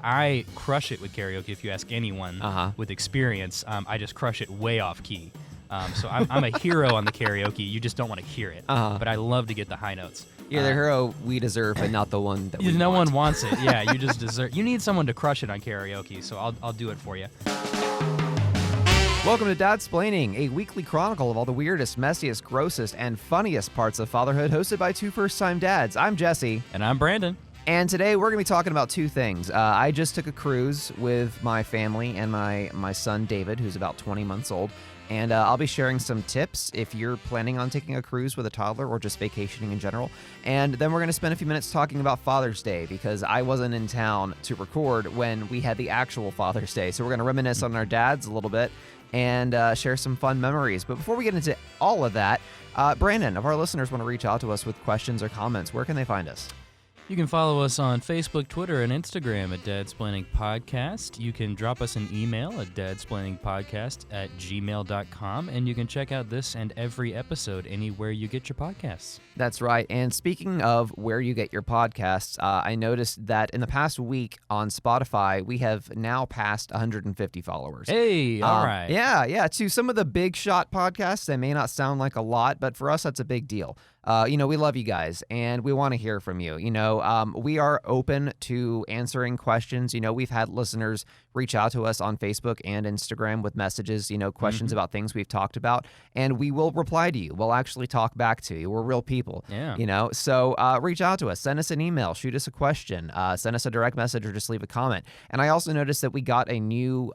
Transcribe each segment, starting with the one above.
I crush it with karaoke. If you ask anyone with experience, I just crush it way off key. So I'm a hero on the karaoke. You just don't want to hear it. But I love to get the high notes. You're the hero we deserve, but not the one that we want. No one wants it. Yeah, you just deserve. You need someone to crush it on karaoke, so I'll do it for you. Welcome to Dadsplaining, a weekly chronicle of all the weirdest, messiest, grossest, and funniest parts of fatherhood, hosted by two first-time dads. I'm Jesse. And I'm Brandon. And today we're going to be talking about two things. I just took a cruise with my family and my son David, who's about 20 months old. And I'll be sharing some tips if you're planning on taking a cruise with a toddler or just vacationing in general. And then we're going to spend a few minutes talking about Father's Day because I wasn't in town to record when we had the actual Father's Day. So we're going to reminisce on our dads a little bit and share some fun memories. But before we get into all of that, Brandon, if our listeners want to reach out to us with questions or comments, where can they find us? You can follow us on Facebook, Twitter, and Instagram at Dadsplaining Podcast. You can drop us an email at dadsplainingpodcast@gmail.com, and you can check out this and every episode anywhere you get your podcasts. That's right. And speaking of where you get your podcasts, I noticed that in the past week on Spotify, we have now passed 150 followers. Hey, all right. Yeah. To some of the big shot podcasts, they may not sound like a lot, but for us, that's a big deal. We love you guys, and we want to hear from you. We are open to answering questions. We've had listeners reach out to us on Facebook and Instagram with messages, questions about things we've talked about, and we will reply to you. We'll actually talk back to you. We're real people. Yeah. So reach out to us, send us an email, shoot us a question, send us a direct message, or just leave a comment. And I also noticed that we got a new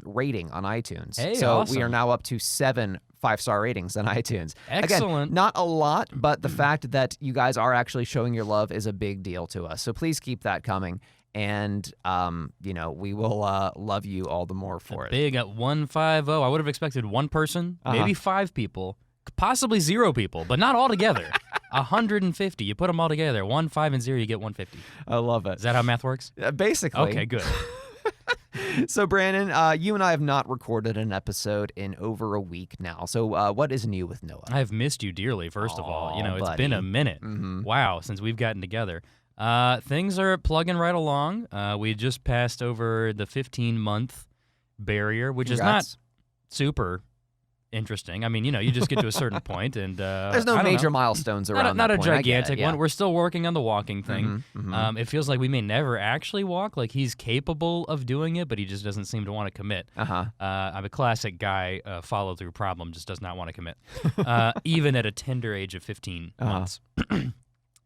rating on iTunes. Hey, so awesome. we are now up to 7 5-star ratings on iTunes. Excellent. Again, not a lot, but the fact that you guys are actually showing your love is a big deal to us. So please keep that coming. And, we will love you all the more for it. Big at 150. I would have expected one person, maybe 5 people, possibly 0 people, but not all together. 150. You put them all together. 1, 5, and 0, you get 150. I love it. Is that how math works? Basically. Okay, good. So, Brandon, you and I have not recorded an episode in over a week now. So what is new with Noah? I have missed you dearly, first of all. It's buddy. been a minute. Wow, since we've gotten together. Things are plugging right along. We just passed over the 15-month barrier, which Congrats. is not super interesting. I mean, you just get to a certain point, and there's no major milestones around not that a point. gigantic Yeah. one. We're still working on the walking thing. It feels like we may never actually walk. Like, he's capable of doing it, but he just doesn't seem to want to commit. I'm a classic guy. Follow-through problem, just does not want to commit, even at a tender age of 15 months.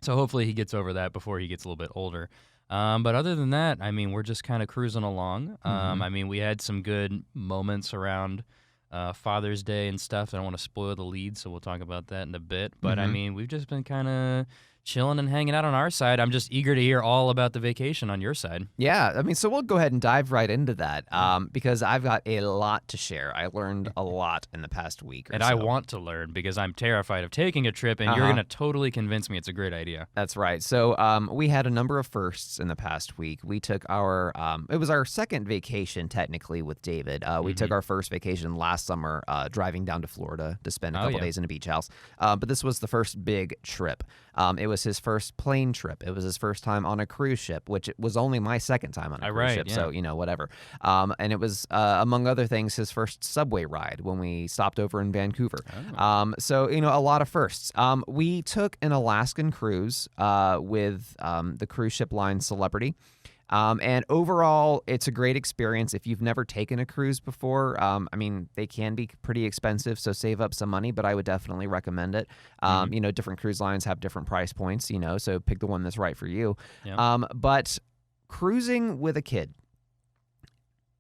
So hopefully he gets over that before he gets a little bit older. But other than that, I mean, we're just kind of cruising along. I mean, we had some good moments around Father's Day and stuff. I don't want to spoil the lead, so we'll talk about that in a bit. But, I mean, we've just been kind of chilling and hanging out on our side. I'm just eager to hear all about the vacation on your side. Yeah, I mean, so we'll go ahead and dive right into that because I've got a lot to share. I learned a lot in the past week or and so. I want to learn because I'm terrified of taking a trip, and you're going to totally convince me it's a great idea. That's right. So we had a number of firsts in the past week. We took our, it was our second vacation technically with David. We took our first vacation last summer driving down to Florida to spend a couple days in a beach house. But this was the first big trip. It was his first plane trip. It was his first time on a cruise ship, which was only my second time on a cruise ship. Yeah. So, whatever. And it was, among other things, his first subway ride when we stopped over in Vancouver. So, a lot of firsts. We took an Alaskan cruise with the cruise ship line Celebrity. And overall, it's a great experience. If you've never taken a cruise before, I mean, they can be pretty expensive, so save up some money, but I would definitely recommend it. Different cruise lines have different price points, so pick the one that's right for you. Yeah. But cruising with a kid,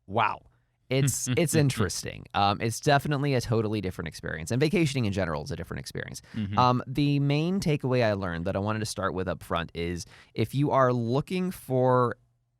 wow. It's interesting. It's definitely a totally different experience. And vacationing in general is a different experience. The main takeaway I learned that I wanted to start with up front is if you are looking for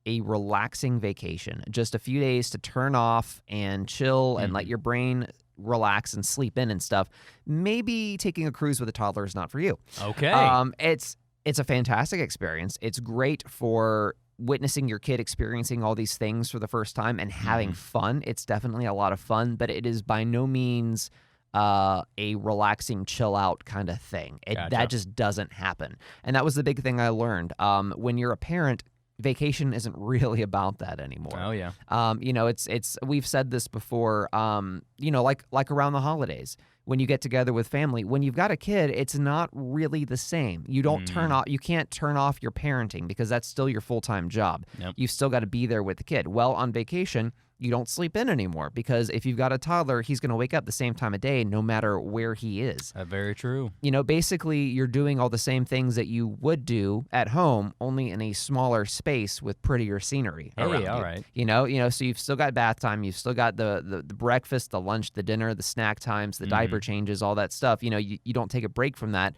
a relaxing vacation, just a few days to turn off and chill and let your brain relax and sleep in and stuff, maybe taking a cruise with a toddler is not for you. Okay. It's a fantastic experience. It's great for witnessing your kid experiencing all these things for the first time and having fun. It's definitely a lot of fun, but it is by no means a relaxing chill out kind of thing. Gotcha. That just doesn't happen. And that was the big thing I learned. When you're a parent, vacation isn't really about that anymore. Oh yeah. It's we've said this before. Like around the holidays, when you get together with family, when you've got a kid, it's not really the same. You don't you can't turn off your parenting because that's still your full-time job. Yep. You've still got to be there with the kid. Well, on vacation, you don't sleep in anymore because if you've got a toddler, he's going to wake up the same time of day no matter where he is. Very true. Basically, you're doing all the same things that you would do at home, only in a smaller space with prettier scenery around all you. right. So you've still got bath time, you've still got the breakfast, the lunch, the dinner, the snack times, the diaper changes, all that stuff. You don't take a break from that.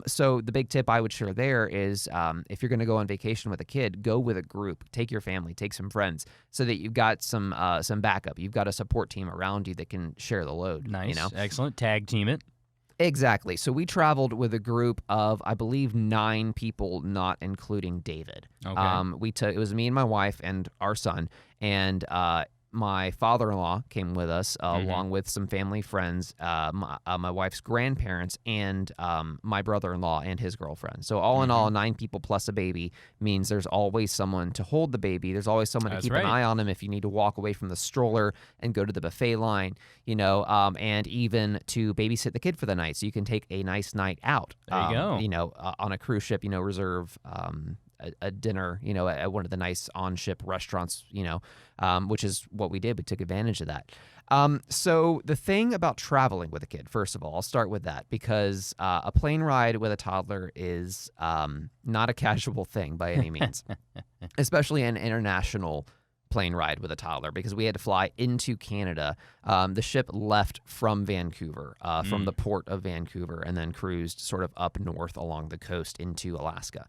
So the big tip I would share there is if you're going to go on vacation with a kid, go with a group. Take your family, take some friends, so that you've got some backup. You've got a support team around you that can share the load. Nice. Excellent. Tag team it. Exactly. So we traveled with a group of, I believe, 9 people, not including David. Okay. It was me and my wife and our son, and my father-in-law came with us, along with some family friends, my wife's grandparents, and my brother-in-law and his girlfriend. So all in all, 9 people plus a baby means there's always someone to hold the baby. There's always someone to keep an eye on him if you need to walk away from the stroller and go to the buffet line, and even to babysit the kid for the night so you can take a nice night out. There you go. On a cruise ship, reserve a dinner, at one of the nice on-ship restaurants, which is what we did. We took advantage of that. So the thing about traveling with a kid, first of all, I'll start with that because a plane ride with a toddler is not a casual thing by any means, especially an international plane ride with a toddler because we had to fly into Canada. The ship left from Vancouver, from the port of Vancouver, and then cruised sort of up north along the coast into Alaska.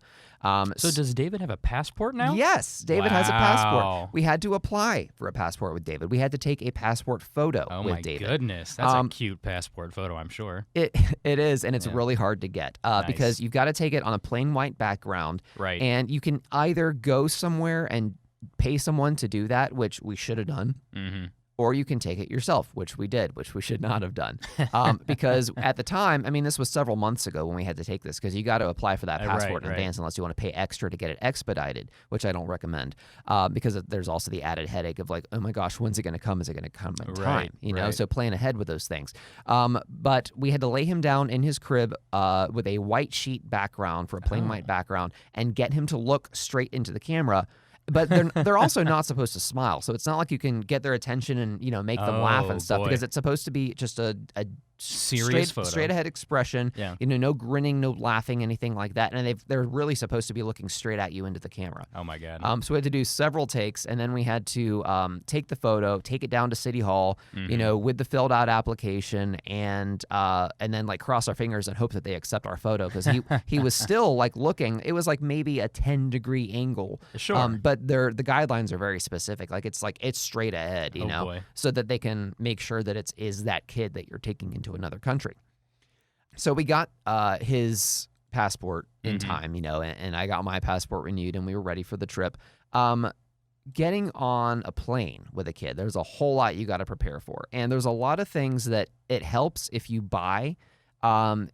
So does David have a passport now? Yes, David has a passport. We had to apply for a passport with David. We had to take a passport photo with David. Oh my goodness, that's a cute passport photo, I'm sure. It is, and it's really hard to get because you've got to take it on a plain white background. Right. And you can either go somewhere and pay someone to do that, which we should have done, or you can take it yourself, which we did, which we should not have done. Because at the time, this was several months ago when we had to take this, because you got to apply for that passport in advance unless you want to pay extra to get it expedited, which I don't recommend, because there's also the added headache of like, oh my gosh, when's it going to come? Is it going to come in time? So plan ahead with those things. But we had to lay him down in his crib with a white sheet background for a plain white background and get him to look straight into the camera. But they're also not supposed to smile, so it's not like you can get their attention and make them laugh and stuff because it's supposed to be just a serious photo, straight ahead expression. Yeah. No grinning, no laughing, anything like that. And they're really supposed to be looking straight at you into the camera. Oh my God. So we had to do several takes, and then we had to take the photo, take it down to City Hall, with the filled out application, and then like cross our fingers and hope that they accept our photo because he was still like looking. It was like maybe a 10-degree angle. Sure. But the guidelines are very specific. Like it's straight ahead, boy. so that they can make sure that it is that kid that you're taking into another country. So we got his passport in time, and I got my passport renewed, and we were ready for the trip. Getting on a plane with a kid, there's a whole lot you got to prepare for, and there's a lot of things that it helps if you buy.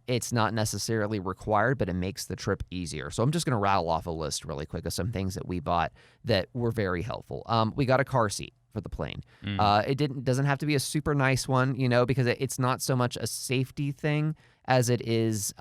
It's not necessarily required, but it makes the trip easier. So I'm just going to rattle off a list really quick of some things that we bought that were very helpful. We got a car seat for the plane. It doesn't have to be a super nice one, because it's not so much a safety thing as it is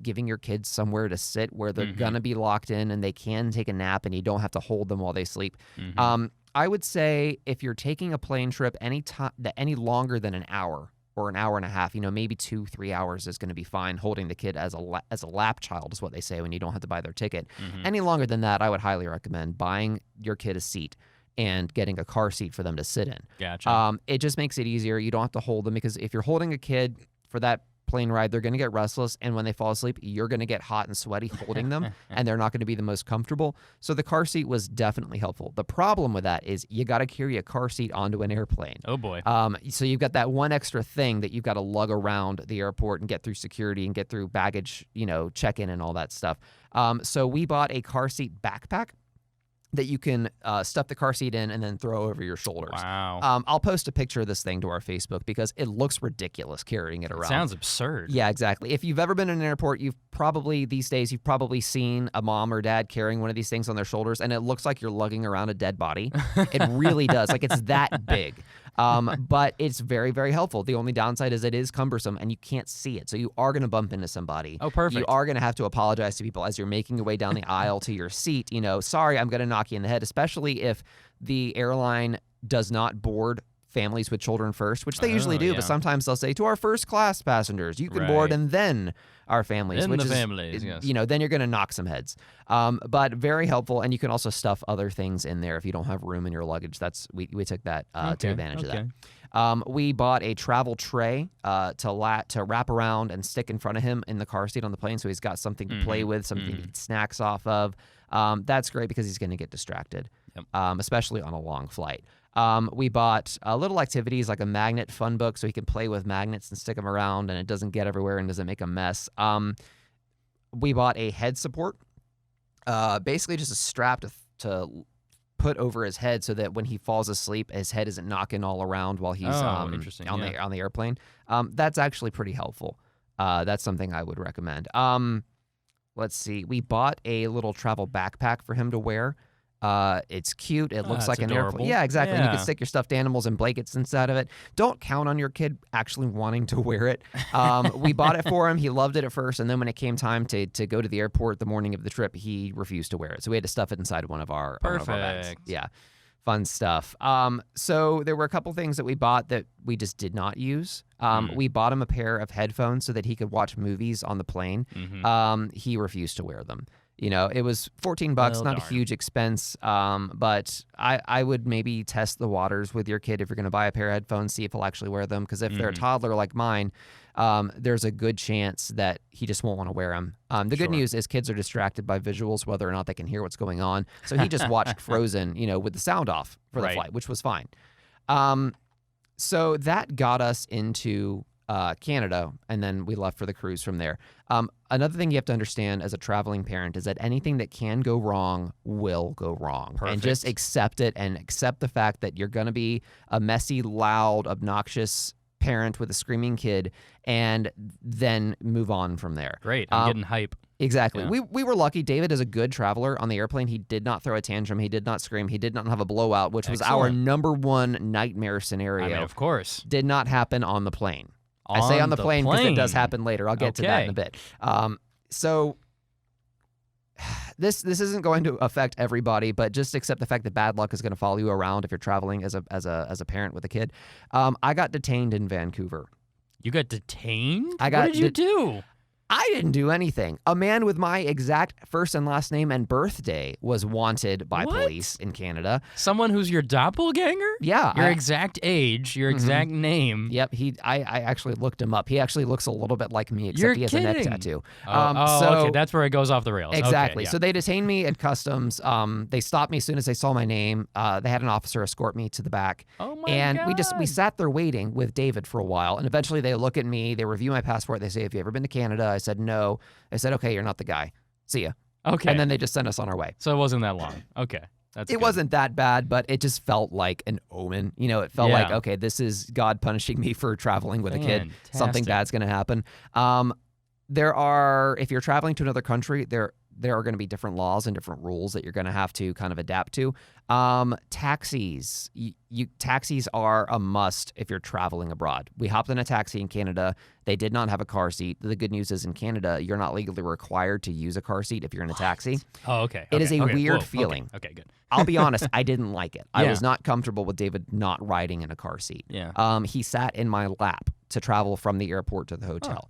giving your kids somewhere to sit where they're going to be locked in and they can take a nap and you don't have to hold them while they sleep. I would say if you're taking a plane trip any longer than an hour or an hour and a half, maybe 2-3 hours is going to be fine. Holding the kid as a lap child is what they say when you don't have to buy their ticket. Any longer than that, I would highly recommend buying your kid a seat and getting a car seat for them to sit in. Gotcha. It just makes it easier. You don't have to hold them because if you're holding a kid for that plane ride, they're going to get restless, and when they fall asleep, you're going to get hot and sweaty holding them, and they're not going to be the most comfortable. So the car seat was definitely helpful. The problem with that is you got to carry a car seat onto an airplane. Oh boy. So you've got that one extra thing that you've got to lug around the airport and get through security and get through baggage, check-in and all that stuff. So we bought a car seat backpack. that you can stuff the car seat in and then throw over your shoulders. Wow. I'll post a picture of this thing to our Facebook because it looks ridiculous carrying it around. It sounds absurd. Yeah, exactly. If you've ever been in an airport, these days you've probably seen a mom or dad carrying one of these things on their shoulders, and it looks like you're lugging around a dead body. It really does. Like, it's that big. But it's very, very helpful. The only downside is it is cumbersome and you can't see it. So you are going to bump into somebody. Oh, perfect. You are going to have to apologize to people as you're making your way down the aisle to your seat. Sorry, I'm going to knock you in the head, especially if the airline does not board families with children first, which they usually do. Yeah. But sometimes they'll say to our first class passengers, you can board and then our families. Then which the is, families, yes. Then you're going to knock some heads. But very helpful. And you can also stuff other things in there if you don't have room in your luggage. We took that to advantage of that. We bought a travel tray to wrap around and stick in front of him in the car seat on the plane, so he's got something to play with, something to eat snacks off of. That's great because he's going to get distracted, especially on a long flight. We bought little activities like a magnet fun book so he can play with magnets and stick them around and it doesn't get everywhere and doesn't make a mess. We bought a head support, basically just a strap to put over his head so that when he falls asleep, his head isn't knocking all around while he's on the airplane. That's actually pretty helpful. That's something I would recommend. Let's see. We bought a little travel backpack for him to wear. It's cute. It looks like an airplane. Yeah, exactly. Yeah. You can stick your stuffed animals and blankets inside of it. Don't count on your kid actually wanting to wear it. We bought it for him. He loved it at first, and then when it came time to go to the airport the morning of the trip, he refused to wear it. So we had to stuff it inside one of our bags. Yeah, fun stuff. So there were a couple things that we bought that we just did not use. We bought him a pair of headphones so that he could watch movies on the plane. He refused to wear them. It was $14, not a huge expense, but I would maybe test the waters with your kid if you're going to buy a pair of headphones, see if he'll actually wear them, because if they're a toddler like mine, there's a good chance that he just won't want to wear them. The good news is kids are distracted by visuals, whether or not they can hear what's going on, so he just watched Frozen, with the sound off for the flight, which was fine. So that got us into Canada, and then we left for the cruise from there. Another thing you have to understand as a traveling parent is that anything that can go wrong will go wrong. Perfect. And just accept it and accept the fact that you're going to be a messy, loud, obnoxious parent with a screaming kid, and then move on from there. Great. I'm getting hype. Exactly. Yeah. We were lucky. David is a good traveler on the airplane. He did not throw a tantrum. He did not scream. He did not have a blowout, which was our number one nightmare scenario. I mean, of course. Did not happen on the plane. I say on the plane because it does happen later. I'll get to that in a bit. So this isn't going to affect everybody, but just accept the fact that bad luck is going to follow you around if you're traveling as a parent with a kid. I got detained in Vancouver. You got detained? What did you do? I didn't do anything. A man with my exact first and last name and birthday was wanted by police in Canada. Someone who's your doppelganger? Yeah. Your exact age, your exact name. Yep. I actually looked him up. He actually looks a little bit like me, except he has a neck tattoo. Okay. That's where it goes off the rails. Exactly. Okay, yeah. So they detained me at customs. They stopped me as soon as they saw my name. They had an officer escort me to the back. Oh my and God. we sat there waiting with David for a while. And eventually they look at me. They review my passport. They say, "Have you ever been to Canada?" I said, "No." I said, "Okay, you're not the guy. See ya." Okay. And then they just sent us on our way. So it wasn't that long. Okay. It wasn't that bad, but it just felt like an omen. It felt like, okay, this is God punishing me for traveling with a kid. Something bad's going to happen. If you're traveling to another country, there are going to be different laws and different rules that you're going to have to kind of adapt to. Taxis. Taxis are a must if you're traveling abroad. We hopped in a taxi in Canada. They did not have a car seat. The good news is in Canada, you're not legally required to use a car seat if you're in a taxi. Oh, okay. It is a weird feeling. Okay, good. I'll be honest, I didn't like it. I was not comfortable with David not riding in a car seat. Yeah. He sat in my lap to travel from the airport to the hotel.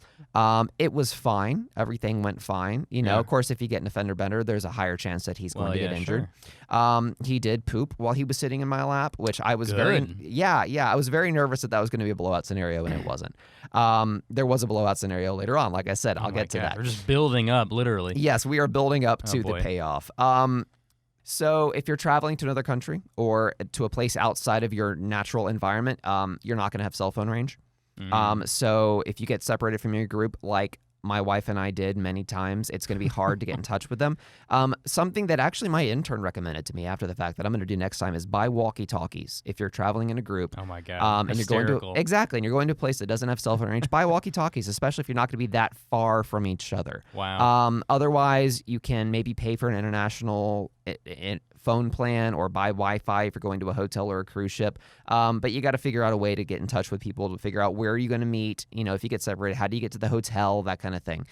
It was fine. Everything went fine. Of course, if you get an fender bender, there's a higher chance that he's going to get injured. Sure. He did poop while he was sitting in my lap, which I was I was very nervous that was going to be a blowout scenario, and it wasn't. There was a blowout scenario later on. Like I said, I'll get to that. We're just building up, literally. Yes, we are building up to the payoff. So if you're traveling to another country or to a place outside of your natural environment, you're not going to have cell phone range. So if you get separated from your group, like my wife and I did many times. It's going to be hard to get in touch with them. Something that actually my intern recommended to me after the fact that I'm going to do next time is buy walkie-talkies. If you're traveling in a group, oh my God, and you're going to and you're going to a place that doesn't have cell phone range, buy walkie-talkies, especially if you're not going to be that far from each other. Wow. Otherwise, you can maybe pay for an international phone plan or buy Wi-Fi if you're going to a hotel or a cruise ship. But you got to figure out a way to get in touch with people to figure out where are you going to meet. If you get separated, how do you get to the hotel, that kind of thing.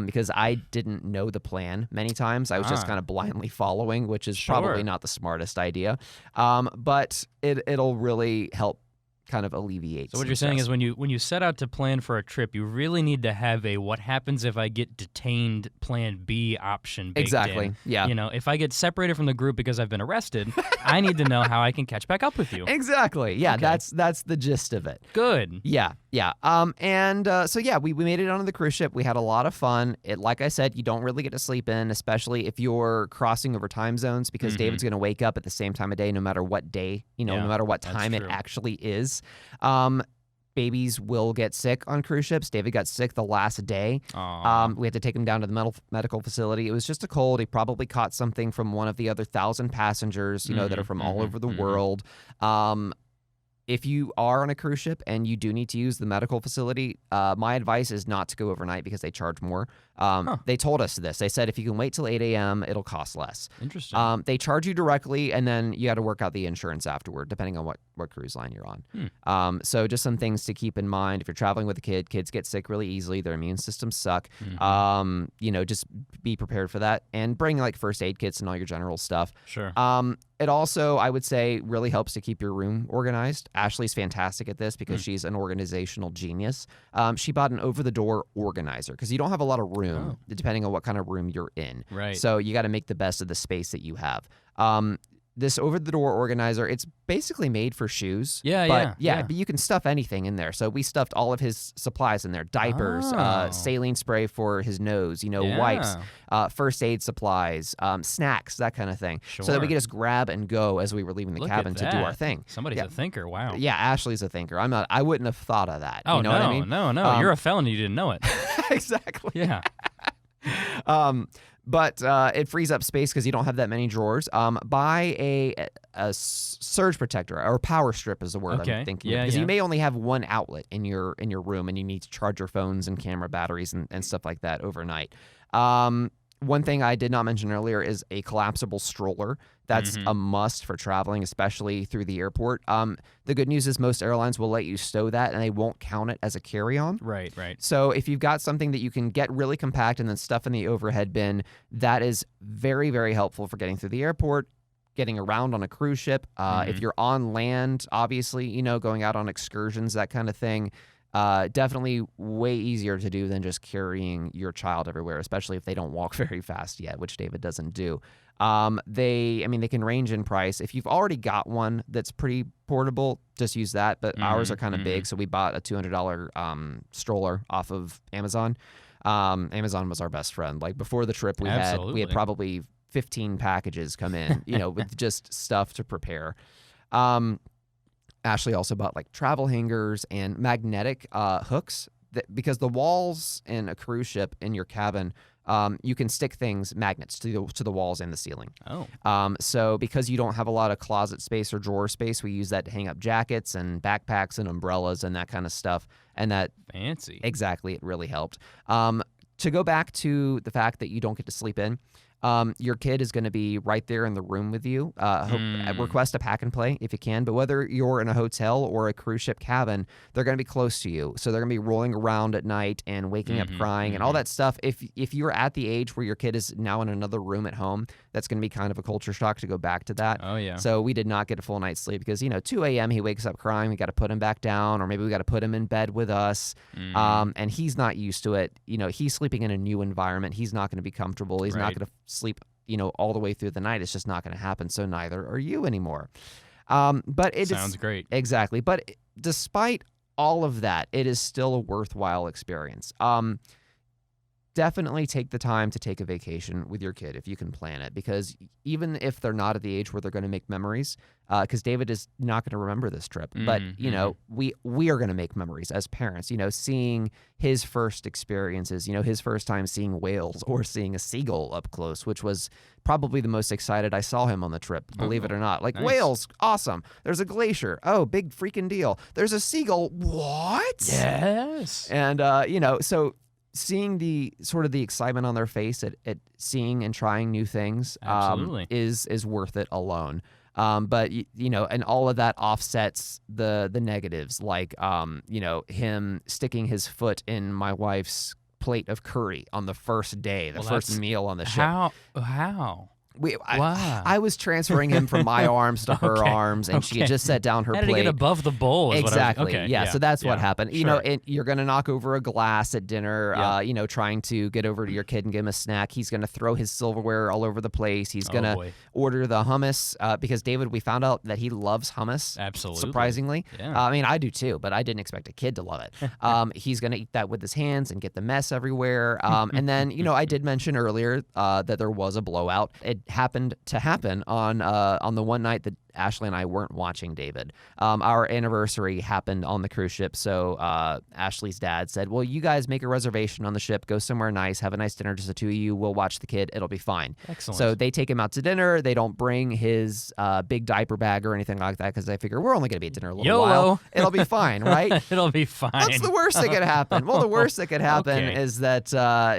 Because I didn't know the plan many times. I was just kind of blindly following, which is probably not the smartest idea. But it'll really help kind of alleviate. So what you're saying is when you set out to plan for a trip, you really need to have a what happens if I get detained plan B option baked in. Yeah. If I get separated from the group because I've been arrested, I need to know how I can catch back up with you. Exactly. Yeah, okay. That's the gist of it. Good. Yeah. So we made it onto the cruise ship. We had a lot of fun. Like I said, you don't really get to sleep in, especially if you're crossing over time zones, because David's going to wake up at the same time of day, no matter what day, no matter what time it actually is. Babies will get sick on cruise ships. David got sick the last day. We had to take him down to the medical facility. It was just a cold. He probably caught something from one of the other 1,000 passengers, that are from all over the world. If you are on a cruise ship and you do need to use the medical facility, my advice is not to go overnight because they charge more. They told us this. They said if you can wait till 8 a.m., it'll cost less. Interesting. They charge you directly, and then you got to work out the insurance afterward, depending on what cruise line you're on. So just some things to keep in mind. If you're traveling with a kid, kids get sick really easily. Their immune systems suck. Just be prepared for that. And bring like first aid kits and all your general stuff. Sure. It also, I would say, really helps to keep your room organized. Ashley's fantastic at this because she's an organizational genius. She bought an over-the-door organizer because you don't have a lot of room, depending on what kind of room you're in. Right. So you got to make the best of the space that you have. This over-the-door organizer, it's basically made for shoes. But you can stuff anything in there. So we stuffed all of his supplies in there. Diapers, saline spray for his nose, wipes, first aid supplies, snacks, that kind of thing. Sure. So that we could just grab and go as we were leaving the cabin to do our thing. Somebody's a thinker. Wow. Yeah, Ashley's a thinker. I'm not. I wouldn't have thought of that. Oh, you know what I mean? No. You're a felon. You didn't know it. Exactly. Yeah. But it frees up space because you don't have that many drawers. Buy a surge protector, or power strip is the word I'm thinking of. Because you may only have one outlet in your room, and you need to charge your phones and camera batteries and stuff like that overnight. One thing I did not mention earlier is a collapsible stroller. That's a must for traveling, especially through the airport. The good news is most airlines will let you stow that, and they won't count it as a carry-on. Right. So if you've got something that you can get really compact and then stuff in the overhead bin, that is very, very helpful for getting through the airport, getting around on a cruise ship. If you're on land, obviously, going out on excursions, that kind of thing. Definitely way easier to do than just carrying your child everywhere, especially if they don't walk very fast yet, which David doesn't do. They can range in price. If you've already got one that's pretty portable, just use that. But ours are kind of big, so we bought a $200 stroller off of Amazon. Amazon was our best friend. Like before the trip, we had probably 15 packages come in, with just stuff to prepare. Ashley also bought like travel hangers and magnetic hooks because the walls in a cruise ship in your cabin, you can stick magnets to the walls and the ceiling. So because you don't have a lot of closet space or drawer space, we use that to hang up jackets and backpacks and umbrellas and that kind of stuff. And that fancy. Exactly, it really helped. To go back to the fact that you don't get to sleep in. Your kid is going to be right there in the room with you. Request a pack and play if you can. But whether you're in a hotel or a cruise ship cabin, they're going to be close to you. So they're going to be rolling around at night and waking up crying and all that stuff. If you're at the age where your kid is now in another room at home, that's going to be kind of a culture shock to go back to that. Oh, yeah. So we did not get a full night's sleep because, 2 a.m. he wakes up crying. We got to put him back down, or maybe we got to put him in bed with us. And he's not used to it. He's sleeping in a new environment. He's not going to be comfortable. He's not going to sleep all the way through the night. It's just not going to happen. So neither are you anymore. But it sounds great. Exactly. But despite all of that, it is still a worthwhile experience. definitely take the time to take a vacation with your kid if you can plan it, because even if they're not at the age where they're going to make memories, because David is not going to remember this trip, but we are going to make memories as parents, seeing his first experiences, his first time seeing whales or seeing a seagull up close, which was probably the most excited I saw him on the trip, believe it or not. Like, nice. Whales, awesome. There's a glacier. Oh, big freaking deal. There's a seagull. What? Yes. And, so seeing the sort of the excitement on their face at seeing and trying new things is worth it alone. But and all of that offsets the negatives, like him sticking his foot in my wife's plate of curry on the first day, the first meal on the ship. How? I was transferring him from my arms to her arms, and she had just set down her How plate. did he get above the bowl? Exactly. So that's what happened. Sure. And you're going to knock over a glass at dinner, trying to get over to your kid and give him a snack. He's going to throw his silverware all over the place. He's going to order the hummus because David, we found out that he loves hummus. Absolutely. Surprisingly. Yeah. I do too, but I didn't expect a kid to love it. He's going to eat that with his hands and get the mess everywhere. And then, I did mention earlier that there was a blowout. It happened to happen on the one night that Ashley and I weren't watching David. Our anniversary happened on the cruise ship, so Ashley's dad said, well, you guys make a reservation on the ship, go somewhere nice, have a nice dinner, just the two of you, we'll watch the kid, it'll be fine. Excellent. So they take him out to dinner, they don't bring his big diaper bag or anything like that, because they figure we're only going to be at dinner a little while. It'll be fine, right? It'll be fine. That's the worst that could happen. Well, the worst that could happen is that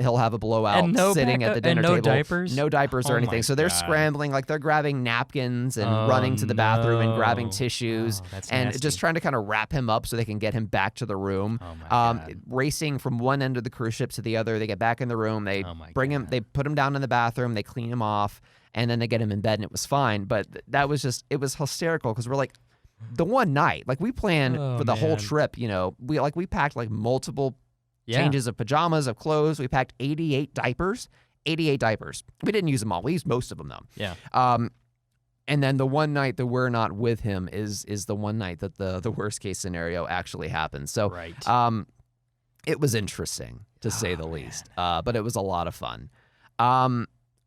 he'll have a blowout sitting at the dinner table. No diapers or anything. So they're scrambling, like they're grabbing napkins and running to the bathroom and grabbing tissues and nasty. just trying to kind of wrap him up so they can get him back to the room. Oh my God. Racing from one end of the cruise ship to the other. They get back in the room. They bring him. They put him down in the bathroom. They clean him off, and then they get him in bed, and it was fine. But that was it was hysterical because we're like, the one night, like we planned for the whole trip. We packed like multiple changes of pajamas, of clothes. We packed 88 diapers. 88 diapers. We didn't use them all. We used most of them though. Yeah. And then the one night that we're not with him is the one night that the worst case scenario actually happens. So it was interesting to say the least, but it was a lot of fun.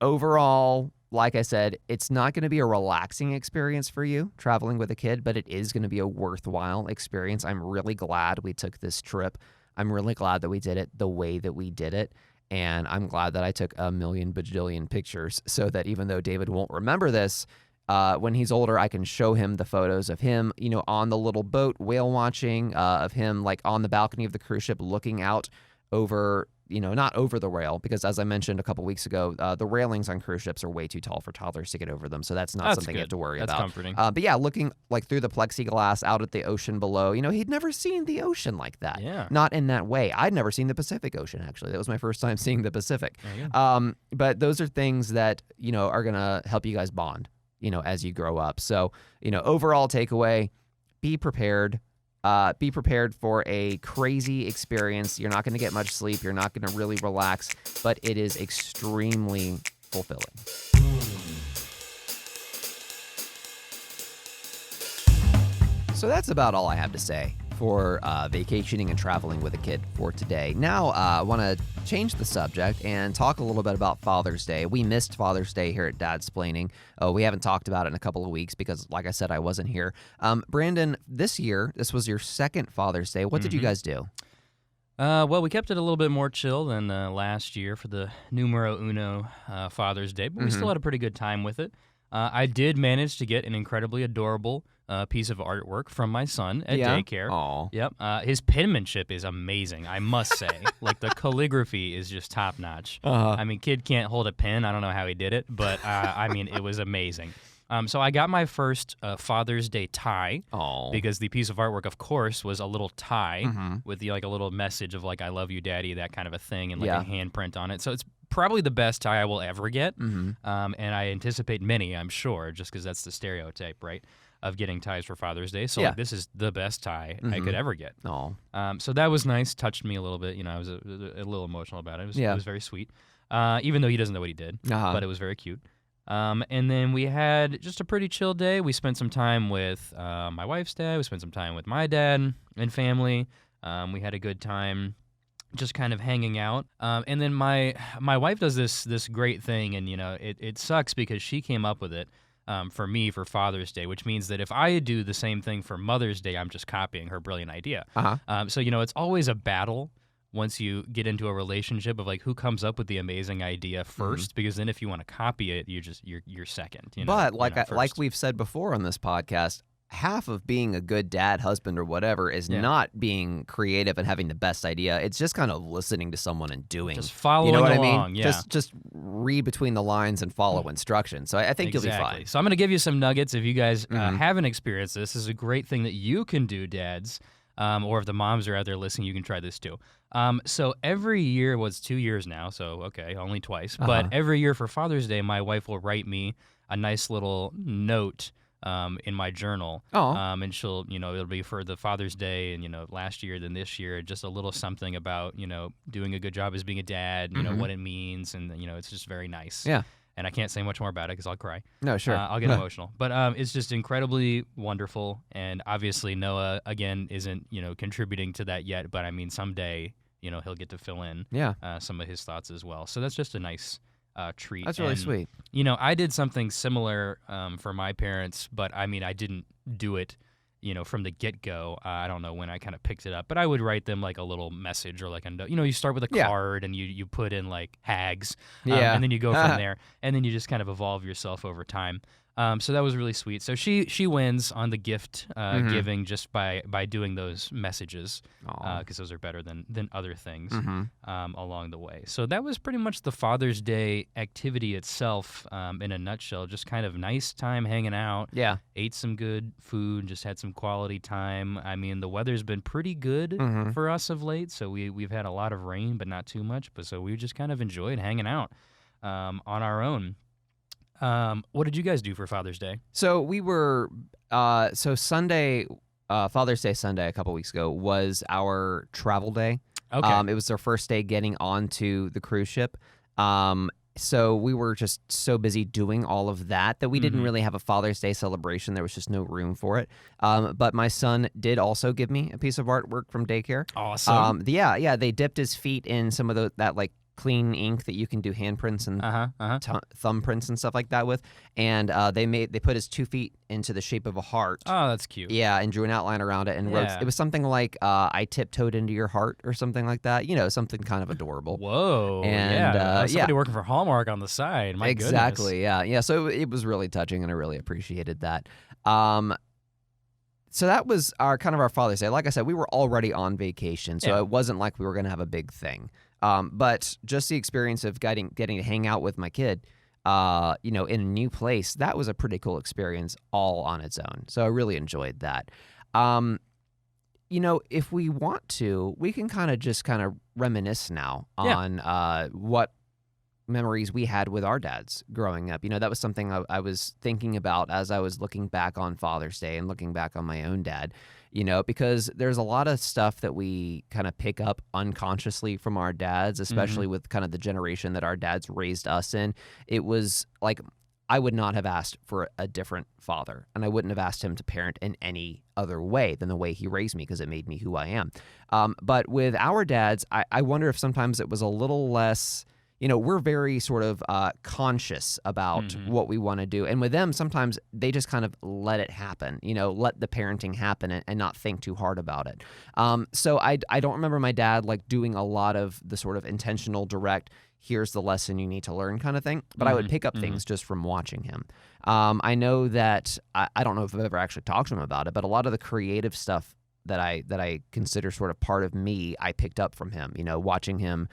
Overall, like I said, it's not going to be a relaxing experience for you traveling with a kid, but it is going to be a worthwhile experience. I'm really glad we took this trip. I'm really glad that we did it the way that we did it. And I'm glad that I took a million bajillion pictures so that even though David won't remember this, when he's older, I can show him the photos of him, on the little boat, whale watching, of him like on the balcony of the cruise ship looking out over, not over the rail, because as I mentioned a couple weeks ago, the railings on cruise ships are way too tall for toddlers to get over them. So that's not something you have to worry about. That's comforting. But yeah, looking like through the plexiglass out at the ocean below, he'd never seen the ocean like that. Yeah. Not in that way. I'd never seen the Pacific Ocean, actually. That was my first time seeing the Pacific. But those are things that, are going to help you guys bond, as you grow up. So, overall takeaway, be prepared. Be prepared for a crazy experience. You're not going to get much sleep. You're not going to really relax, but it is extremely fulfilling. So that's about all I have to say for vacationing and traveling with a kid for today. Now, I want to change the subject and talk a little bit about Father's Day. We missed Father's Day here at Dadsplaining. We haven't talked about it in a couple of weeks because, like I said, I wasn't here. Brandon, this was your second Father's Day. What did you guys do? Well, we kept it a little bit more chill than last year for the numero uno Father's Day, but we still had a pretty good time with it. I did manage to get an incredibly adorable piece of artwork from my son at daycare. Aww. Yep. His penmanship is amazing, I must say. Like, the calligraphy is just top notch. I mean, kid can't hold a pen. I don't know how he did it, but it was amazing. So I got my first Father's Day tie because the piece of artwork, of course, was a little tie with a little message of like, I love you, Daddy, that kind of a thing, and like a handprint on it. So it's probably the best tie I will ever get. And I anticipate many, I'm sure, just because that's the stereotype, right, of getting ties for Father's Day. So like, this is the best tie I could ever get. So that was nice, touched me a little bit. I was a little emotional about it. It was very sweet, even though he doesn't know what he did, but it was very cute. And then we had just a pretty chill day. We spent some time with my wife's dad. We spent some time with my dad and family. We had a good time just kind of hanging out. And then my wife does this great thing, and it sucks because she came up with it for me for Father's Day, which means that if I do the same thing for Mother's Day, I'm just copying her brilliant idea. So it's always a battle once you get into a relationship of like who comes up with the amazing idea first, because then if you want to copy it, you're second. But like we've said before on this podcast, half of being a good dad, husband, or whatever is not being creative and having the best idea. It's just kind of listening to someone and doing. Just following along. I mean? Yeah. Just read between the lines and follow instructions. So I think you'll be fine. So I'm going to give you some nuggets. If you guys haven't experienced this is a great thing that you can do, dads. Or if the moms are out there listening, you can try this too. So every year, it's 2 years now, so okay, only twice. But every year for Father's Day, my wife will write me a nice little note in my journal. And she'll, it'll be for the Father's Day and, last year, then this year, just a little something about, doing a good job as being a dad, what it means. And, it's just very nice. Yeah. And I can't say much more about it because I'll cry. No, sure. I'll get emotional. But it's just incredibly wonderful. And obviously Noah, again, isn't, contributing to that yet. But I mean, someday, he'll get to fill in some of his thoughts as well. So that's just a nice treat. That's really sweet. I did something similar for my parents, but I mean, I didn't do it, from the get-go. I don't know when I kind of picked it up, but I would write them like a little message or like a note. You start with a card and you put in like hags, and then you go from there, and then you just kind of evolve yourself over time. So that was really sweet. So she wins on the gift giving just by doing those messages, because those are better than other things along the way. So that was pretty much the Father's Day activity itself in a nutshell. Just kind of nice time hanging out. Yeah. Ate some good food, just had some quality time. I mean, the weather's been pretty good for us of late, so we've had a lot of rain, but not too much. But so we just kind of enjoyed hanging out on our own. What did you guys do for Father's Day? So we were, Sunday, Father's Day Sunday a couple weeks ago was our travel day. Okay. It was our first day getting onto the cruise ship. So we were just so busy doing all of that we didn't really have a Father's Day celebration. There was just no room for it. But my son did also give me a piece of artwork from daycare. Awesome. Yeah. They dipped his feet in some of that like clean ink that you can do handprints and thumbprints and stuff like that with, and they put his 2 feet into the shape of a heart. Oh, that's cute. Yeah, and drew an outline around it and wrote. It was something like I tiptoed into your heart or something like that. Something kind of adorable. Whoa. And somebody working for Hallmark on the side. My exactly. goodness. Yeah. So it was really touching, and I really appreciated that. So that was our Father's Day. Like I said, we were already on vacation, so it wasn't like we were going to have a big thing. But just the experience of getting to hang out with my kid, in a new place, that was a pretty cool experience all on its own. So I really enjoyed that. If we want to, we can kind of reminisce now on what memories we had with our dads growing up. That was something I was thinking about as I was looking back on Father's Day and looking back on my own dad, because there's a lot of stuff that we kind of pick up unconsciously from our dads, especially with kind of the generation that our dads raised us in. It was like, I would not have asked for a different father, and I wouldn't have asked him to parent in any other way than the way he raised me, because it made me who I am. But with our dads, I wonder if sometimes it was a little less. We're very sort of conscious about what we want to do. And with them, sometimes they just kind of let it happen, let the parenting happen and not think too hard about it. So I don't remember my dad like doing a lot of the sort of intentional, direct, here's the lesson you need to learn kind of thing. But I would pick up things just from watching him. I know that, I don't know if I've ever actually talked to him about it, but a lot of the creative stuff that I consider sort of part of me, I picked up from him, watching him.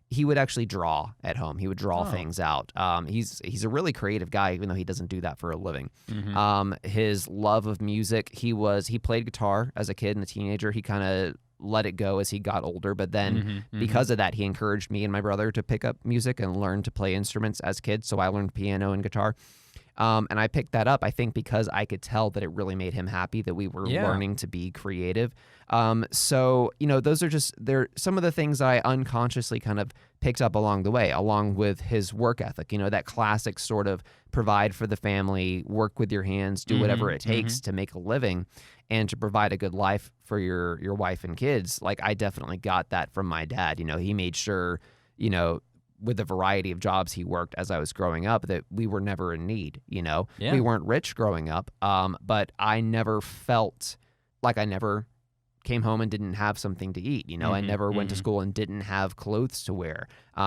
He would actually draw at home. He would draw things out. He's a really creative guy, even though he doesn't do that for a living. His love of music, he played guitar as a kid and a teenager. He kind of let it go as he got older, but then because of that, he encouraged me and my brother to pick up music and learn to play instruments as kids. So I learned piano and guitar. And I picked that up, I think, because I could tell that it really made him happy that we were learning to be creative. So, those are they're some of the things I unconsciously kind of picked up along the way, along with his work ethic, that classic sort of provide for the family, work with your hands, do whatever it takes to make a living and to provide a good life for your wife and kids. Like, I definitely got that from my dad. He made sure, with the variety of jobs he worked as I was growing up, that we were never in need. We weren't rich growing up, but I never felt like I never came home and didn't have something to eat. I never went to school and didn't have clothes to wear.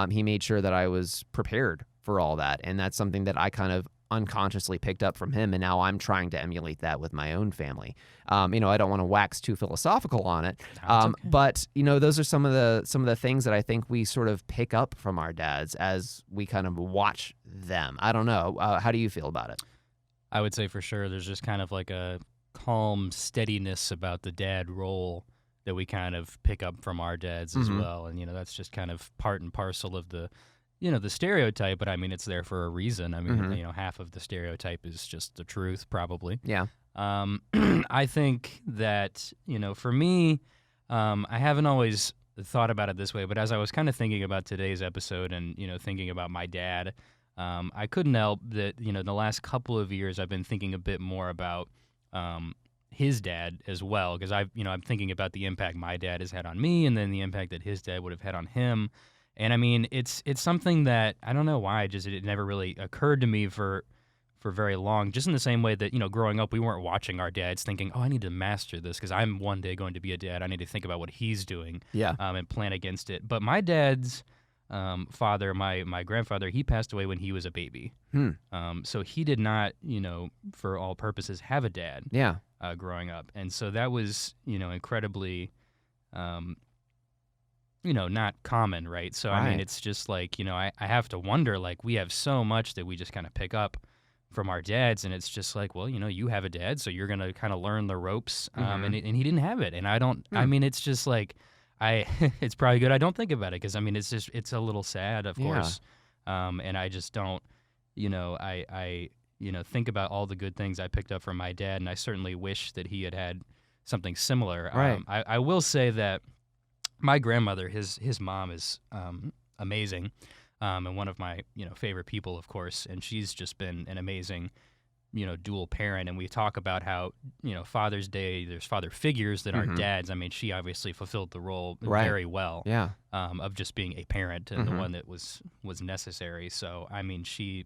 He made sure that I was prepared for all that. And that's something that I kind of unconsciously picked up from him. And now I'm trying to emulate that with my own family. I don't want to wax too philosophical on it. Okay. But those are some of the things that I think we sort of pick up from our dads as we kind of watch them. I don't know. How do you feel about it? I would say for sure there's just kind of like a calm steadiness about the dad role that we kind of pick up from our dads as well. And, that's just kind of part and parcel of the stereotype, but I mean, it's there for a reason. I mean, half of the stereotype is just the truth, probably. Yeah. I think that, for me, I haven't always thought about it this way, but as I was kind of thinking about today's episode and, thinking about my dad, I couldn't help that, the last couple of years I've been thinking a bit more about his dad as well, because I'm thinking about the impact my dad has had on me and then the impact that his dad would have had on him. And I mean, it's something that I don't know why, it never really occurred to me for very long. Just in the same way that, growing up, we weren't watching our dads thinking, oh, I need to master this because I'm one day going to be a dad. I need to think about what he's doing and plan against it. But my dad's father, my grandfather, he passed away when he was a baby. So he did not, for all purposes, have a dad growing up. And so that was, incredibly... not common, right? So, I mean, it's just like, I have to wonder, like, we have so much that we just kind of pick up from our dads, and it's just like, well, you have a dad, so you're going to kind of learn the ropes, and he didn't have it, and I don't, I mean, it's just like, it's probably good I don't think about it, because, I mean, it's a little sad, of course, and I just don't, I think about all the good things I picked up from my dad, and I certainly wish that he had something similar. Right. I will say that my grandmother, his mom is amazing, and one of my favorite people, of course. And she's just been an amazing dual parent. And we talk about how Father's Day, there's father figures that aren't dads. I mean, she obviously fulfilled the role very well. Yeah. Of just being a parent and the one that was necessary. So I mean, she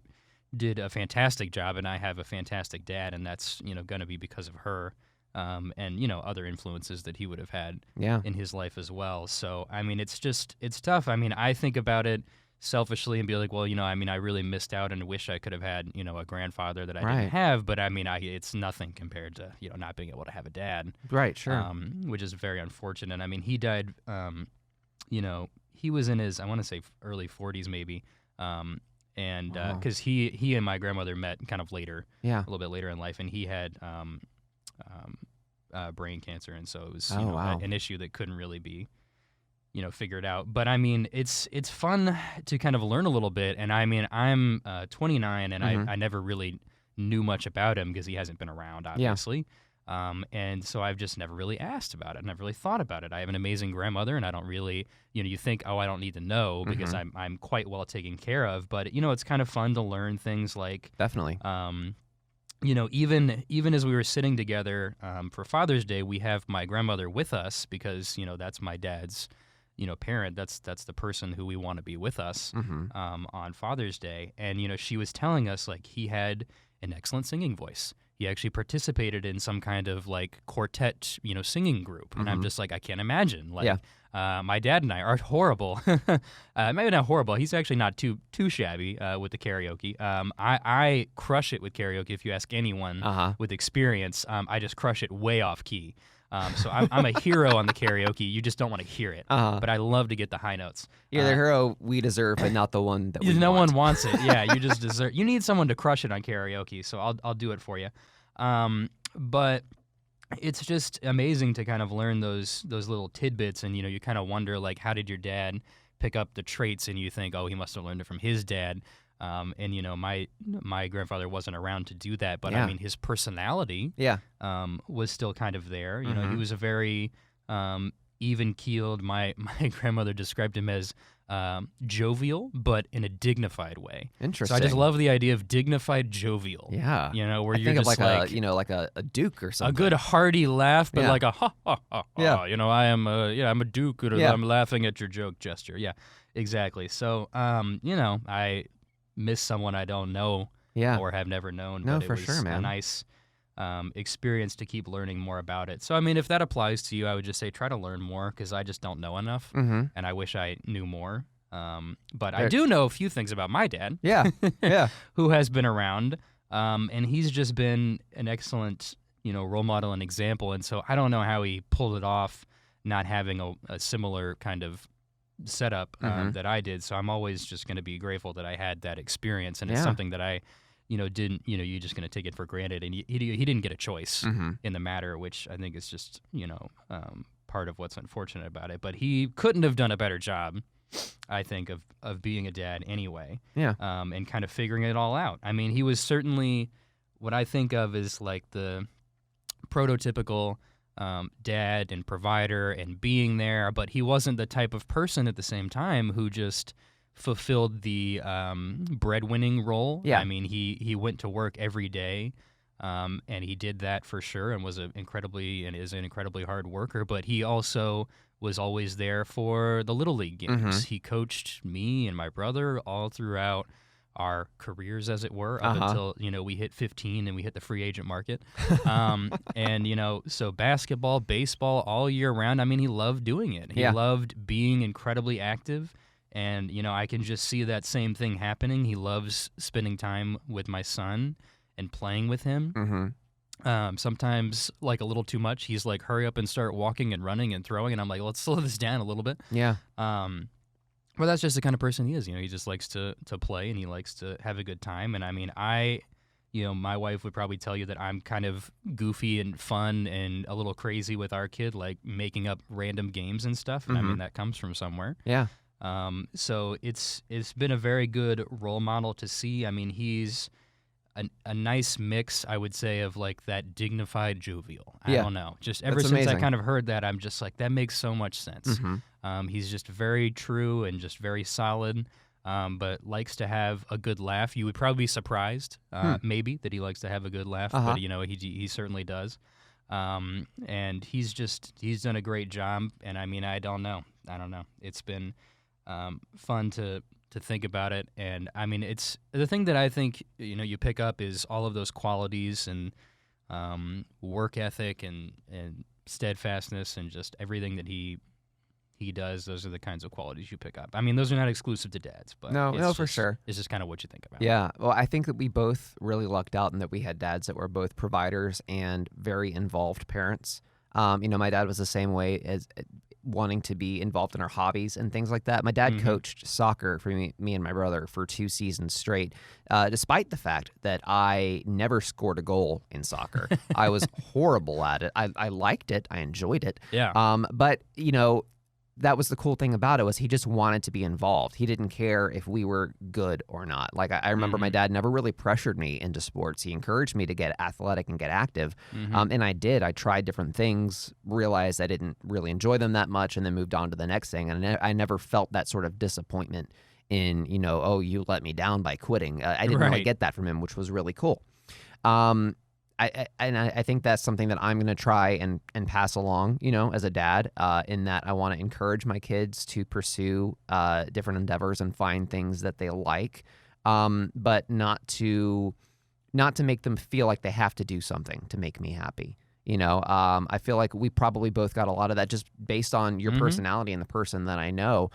did a fantastic job, and I have a fantastic dad, and that's going to be because of her. And other influences that he would have had in his life as well. So I mean, it's tough. I mean, I think about it selfishly and be like, well, I mean, I really missed out and wish I could have had a grandfather that I didn't have. But I mean, it's nothing compared to not being able to have a dad. Right. Sure. Which is very unfortunate. I mean, he died. He was in his, I want to say, early 40s maybe. And because he and my grandmother met kind of later, a little bit later in life, and he had brain cancer, and so it was an issue that couldn't really be figured out. But I mean, it's fun to kind of learn a little bit. And I mean, I'm 29, and I never really knew much about him because he hasn't been around, obviously. And so I've just never really asked about it, never really thought about it. I have an amazing grandmother, and I don't really, you think, oh, I don't need to know because I'm quite well taken care of. But it's kind of fun to learn things like definitely. Even as we were sitting together for Father's Day, we have my grandmother with us because that's my dad's parent. That's the person who we want to be with us on Father's Day. And she was telling us like he had an excellent singing voice. He actually participated in some kind of like quartet, singing group. And I'm just like, I can't imagine. Like, my dad and I are horrible. Maybe not horrible. He's actually not too shabby with the karaoke. I crush it with karaoke. If you ask anyone with experience, I just crush it way off key. So I'm a hero on the karaoke. You just don't want to hear it. But I love to get the high notes. You're the hero we deserve, but not the one that we want. No one wants it. Yeah, you just deserve. You need someone to crush it on karaoke, so I'll do it for you. But it's just amazing to kind of learn those little tidbits, and you kind of wonder like, how did your dad pick up the traits? And you think, oh, he must have learned it from his dad. And my grandfather wasn't around to do that, but Yeah. I mean, his personality Yeah. was still kind of there. He was a very even-keeled. My grandmother described him as jovial, but in a dignified way. Interesting. So I just love the idea of dignified jovial. Yeah. Where I you're think just of like a duke or something. a good hearty laugh, but Yeah. like a ha ha ha ha. Yeah. I'm a duke, or Yeah. I'm laughing at your joke gesture. Yeah, exactly. So I miss someone I don't know Yeah. or have never known. No, but it for was sure, man. a nice experience to keep learning more about it. So I mean, if that applies to you, I would just say try to learn more, because I just don't know enough, and I wish I knew more. But I do know a few things about my dad. Yeah. Yeah. Who has been around, and he's just been an excellent role model and example. And so I don't know how he pulled it off, not having a similar kind of setup that I did. So I'm always just going to be grateful that I had that experience, and it's something that I didn't, you're just going to take it for granted. And he didn't get a choice in the matter, which I think is just, part of what's unfortunate about it. But he couldn't have done a better job, I think, of being a dad anyway. Yeah. And kind of figuring it all out. I mean, he was certainly what I think of as like the prototypical dad and provider and being there, but he wasn't the type of person at the same time who just fulfilled the breadwinning role. Yeah. I mean, he went to work every day, and he did that for sure, and is an incredibly hard worker, but he also was always there for the Little League games. He coached me and my brother all throughout our careers, as it were, up until, we hit 15 and we hit the free agent market. And, so basketball, baseball, all year round, I mean, he loved doing it. He loved being incredibly active. And, I can just see that same thing happening. He loves spending time with my son and playing with him. Sometimes, like, a little too much. He's like, hurry up and start walking and running and throwing. And I'm like, let's slow this down a little bit. Yeah. Well, that's just the kind of person he is. He just likes to play, and he likes to have a good time. And I mean, my wife would probably tell you that I'm kind of goofy and fun and a little crazy with our kid, like making up random games and stuff. And I mean, that comes from somewhere. Yeah. So it's been a very good role model to see. I mean, he's a nice mix, I would say, of like that dignified jovial. I don't know. Just ever That's since amazing. I kind of heard that, I'm just like, that makes so much sense. He's just very true and just very solid, but likes to have a good laugh. You would probably be surprised, maybe, that he likes to have a good laugh, but he certainly does. And he's done a great job. And I mean, I don't know. It's been fun to think about it. And I mean, it's the thing that I think you pick up is all of those qualities and work ethic and steadfastness and just everything that he does. Those are the kinds of qualities you pick up. I mean, those are not exclusive to dads, but for sure. It's just kind of what you think about. Yeah. Well, I think that we both really lucked out in that we had dads that were both providers and very involved parents. My dad was the same way, as wanting to be involved in our hobbies and things like that. My dad coached soccer for me and my brother for 2 seasons straight, despite the fact that I never scored a goal in soccer. I was horrible at it. I liked it. I enjoyed it. Yeah. But, that was the cool thing about it, was he just wanted to be involved. He didn't care if we were good or not. Like, I remember my dad never really pressured me into sports. He encouraged me to get athletic and get active. And I did. I tried different things, realized I didn't really enjoy them that much, and then moved on to the next thing. And I never felt that sort of disappointment in, oh, you let me down by quitting. I didn't really get that from him, which was really cool. I think that's something that I'm going to try and pass along, as a dad, in that I want to encourage my kids to pursue different endeavors and find things that they like, but not to make them feel like they have to do something to make me happy. I feel like we probably both got a lot of that just based on your personality and the person that I know.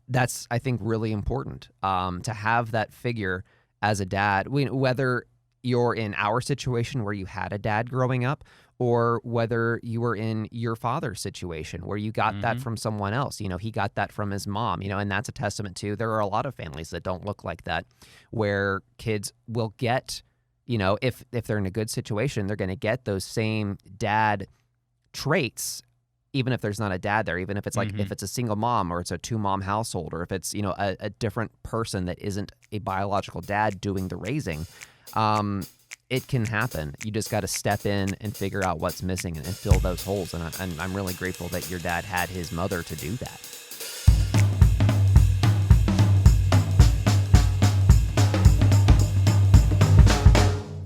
That's, I think, really important, to have that figure as a dad, whether you're in our situation where you had a dad growing up, or whether you were in your father's situation where you got that from someone else. He got that from his mom, and that's a testament to, there are a lot of families that don't look like that, where kids will get, if they're in a good situation, they're going to get those same dad traits, even if there's not a dad there, even if it's like if it's a single mom or it's a 2-mom household, or if it's, you know, a different person that isn't a biological dad doing the raising, it can happen. You just got to step in and figure out what's missing and fill those holes. And I'm really grateful that your dad had his mother to do that.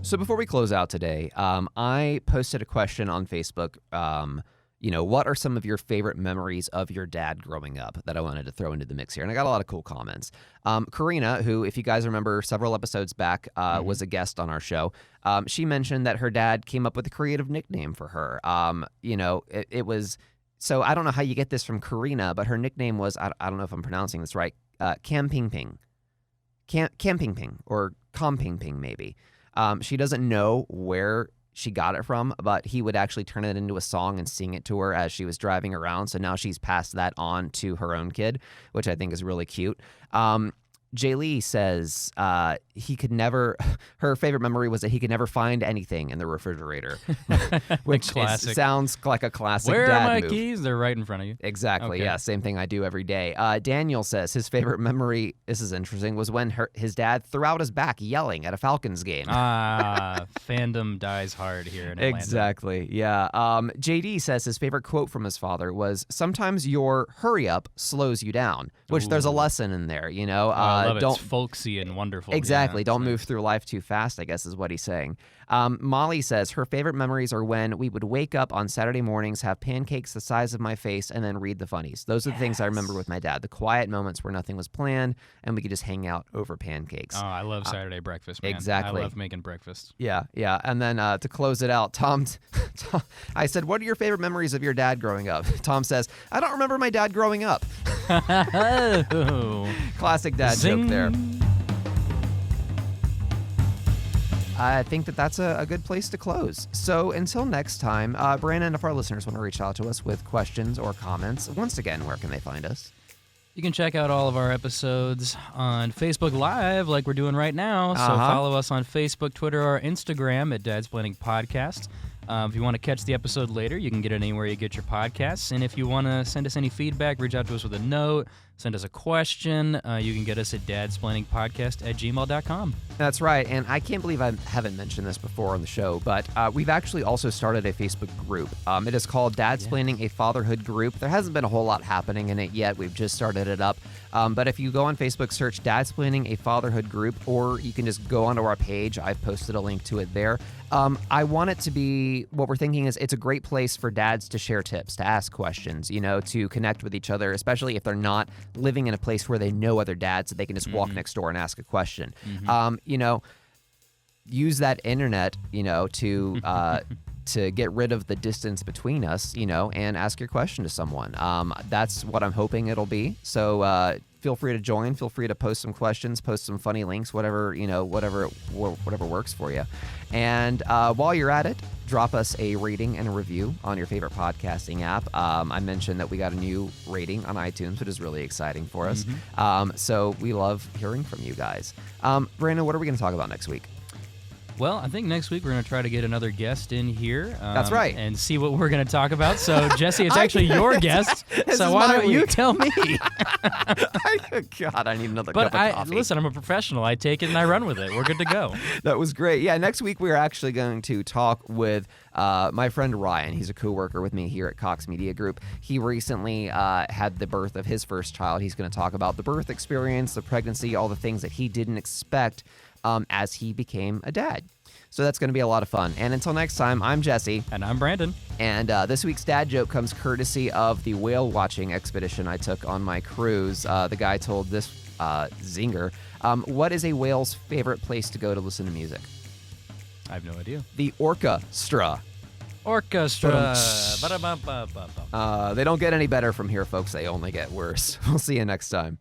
So before we close out today, I posted a question on Facebook. You know, what are some of your favorite memories of your dad growing up that I wanted to throw into the mix here? And I got a lot of cool comments. Karina, who, if you guys remember several episodes back, was a guest on our show. She mentioned that her dad came up with a creative nickname for her. You know, it was, so I don't know how you get this from Karina, but her nickname was, I don't know if I'm pronouncing this right, Camping Ping. Camping Ping, or Comping Ping maybe. She doesn't know where she got it from, but he would actually turn it into a song and sing it to her as she was driving around. So now she's passed that on to her own kid, which I think is really cute. Jay Lee says he could never, her favorite memory was that he could never find anything in the refrigerator, which sounds like a classic Where dad are my move. keys? They're right in front of you. Exactly. Okay. Yeah. Same thing I do every day. Daniel says his favorite memory, this is interesting, was when his dad threw out his back yelling at a Falcons game. Fandom dies hard here in Atlanta. Exactly. Yeah. JD says his favorite quote from his father was, sometimes your hurry up slows you down, which there's a lesson in there, you know. I love it. It's folksy and wonderful. Exactly. Yeah, don't move through life too fast, I guess is what he's saying. Molly says her favorite memories are when we would wake up on Saturday mornings, have pancakes the size of my face, and then read the funnies. Those are the things I remember with my dad. The quiet moments where nothing was planned and we could just hang out over pancakes. Oh, I love Saturday breakfast, man. Exactly. I love making breakfast. Yeah, yeah. And then to close it out, Tom, I said, what are your favorite memories of your dad growing up? Tom says, I don't remember my dad growing up. Classic dad joke there. I think that's a good place to close. So until next time, Brandon, if our listeners want to reach out to us with questions or comments, once again, where can they find us? You can check out all of our episodes on Facebook Live like we're doing right now. So follow us on Facebook, Twitter, or Instagram at Dadsplaining Podcast. If you want to catch the episode later, you can get it anywhere you get your podcasts. And if you want to send us any feedback, reach out to us with a note, send us a question, you can get us at dadsplainingpodcast@gmail.com. That's right. And I can't believe I haven't mentioned this before on the show, but we've actually also started a Facebook group. It is called Dadsplaining, a Fatherhood Group. There hasn't been a whole lot happening in it yet. We've just started it up. But if you go on Facebook, search Dadsplaining, a Fatherhood Group, or you can just go onto our page. I've posted a link to it there. I want it to be, what we're thinking is it's a great place for dads to share tips, to ask questions, you know, to connect with each other, especially if they're not living in a place where they know other dads, that they can just walk next door and ask a question. You know, use that internet, you know, to get rid of the distance between us, you know, and ask your question to someone. That's what I'm hoping it'll be. So feel free to join. Feel free to post some questions, post some funny links, whatever, you know, whatever works for you. And while you're at it, drop us a rating and a review on your favorite podcasting app. I mentioned that we got a new rating on iTunes, which is really exciting for us. So we love hearing from you guys. Brandon, what are we going to talk about next week? Well, I think next week we're going to try to get another guest in here. That's right. And see what we're going to talk about. So, Jesse, it's actually your guest. So why don't you tell me? God, I need another cup of coffee. Listen, I'm a professional. I take it and I run with it. We're good to go. That was great. Yeah, next week we're actually going to talk with my friend Ryan. He's a co-worker with me here at Cox Media Group. He recently had the birth of his first child. He's going to talk about the birth experience, the pregnancy, all the things that he didn't expect as he became a dad. So that's going to be a lot of fun. And until next time, I'm Jesse. And I'm Brandon. And this week's dad joke comes courtesy of the whale watching expedition I took on my cruise. The guy told this zinger, what is a whale's favorite place to go to listen to music? I have no idea. The orchestra. Orchestra. They don't get any better from here, folks. They only get worse. We'll see you next time.